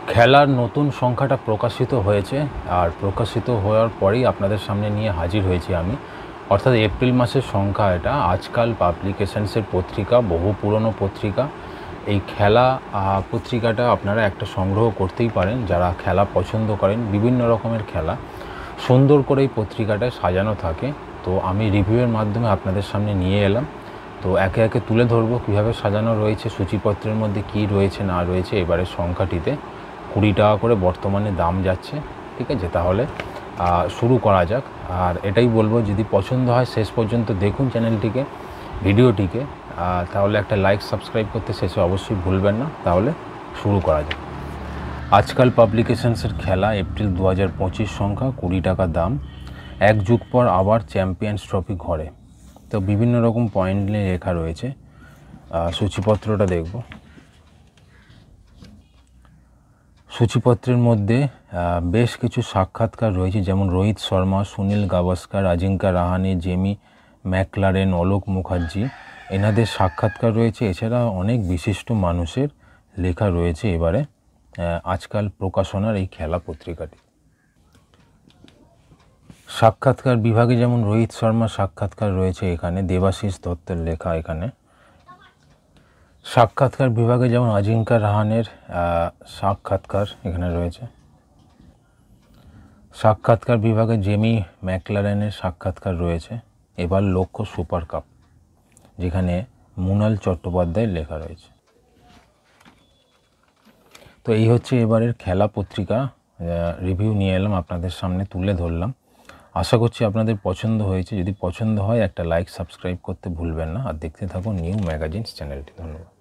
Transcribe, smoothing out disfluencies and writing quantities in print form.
খেলার নতুন সংখ্যাটা প্রকাশিত হয়েছে, আর প্রকাশিত হওয়ার পরেই আপনাদের সামনে নিয়ে হাজির হয়েছি আমি। অর্থাৎ এপ্রিল মাসের সংখ্যা এটা। আজকাল পাবলিকেশনসের পত্রিকা, বহু পুরনো পত্রিকা। এই খেলা পত্রিকাটা আপনারা একটা সংগ্রহ করতেই পারেন যারা খেলা পছন্দ করেন। বিভিন্ন রকমের খেলা সুন্দর করে এই পত্রিকাটায় সাজানো থাকে। তো আমি রিভিউয়ের মাধ্যমে আপনাদের সামনে নিয়ে এলাম। তো একে একে তুলে ধরবো কীভাবে সাজানো রয়েছে, সূচিপত্রের মধ্যে কী রয়েছে না রয়েছে। এবারের সংখ্যাটিতে 20 টাকা করে বর্তমানে দাম যাচ্ছে। ঠিক আছে, তাহলে শুরু করা যাক। আর এটাই বলবো, যদি পছন্দ হয় শেষ পর্যন্ত দেখুন চ্যানেলটিকে, ভিডিওটিকে। তাহলে একটা লাইক সাবস্ক্রাইব করতে শেষে অবশ্যই ভুলবেন না। তাহলে শুরু করা যাক। আজকাল পাবলিকেশনসের খেলা, এপ্রিল 2025 সংখ্যা, 20 টাকা দাম। 1 যুগ পর আবার চ্যাম্পিয়ন্স ট্রফি ঘরে। তো বিভিন্ন রকম পয়েন্ট নিয়ে লেখা রয়েছে। সূচিপত্রটা দেখব। সূচিপত্রের মধ্যে বেশ কিছু সাক্ষাৎকার রয়েছে, যেমন রোহিত শর্মা, সুনীল গাভাস্কার, আজিঙ্কা রাহানে, জেমি ম্যাকলারেন, অলোক মুখার্জি, এনাদের সাক্ষাৎকার রয়েছে। এছাড়া অনেক বিশিষ্ট মানুষের লেখা রয়েছে এবারে আজকাল প্রকাশনার এই খেলা পত্রিকাটি। সাক্ষাৎকার বিভাগে যেমন রোহিত শর্মার সাক্ষাৎকার রয়েছে এখানে, দেবাশিস দত্তের লেখা এখানে। সাক্ষাৎকার বিভাগে যেমন আজিঙ্কা রাহানের সাক্ষাৎকার এখানে রয়েছে। সাক্ষাৎকার বিভাগে জেমি ম্যাকলারেনের সাক্ষাৎকার রয়েছে। এবার লক্ষ্য সুপার কাপ, যেখানে মুনাল চট্টোপাধ্যায়ের লেখা রয়েছে। তো এই হচ্ছে এবারের খেলা পত্রিকা রিভিউ নিয়ে এলাম, আপনাদের সামনে তুলে ধরলাম। আশা করছি আপনাদের পছন্দ হয়েছে। যদি পছন্দ হয় একটা লাইক সাবস্ক্রাইব করতে ভুলবেন না। আর দেখতে থাকুন নিউ ম্যাগাজিনস চ্যানেলটি। ধন্যবাদ।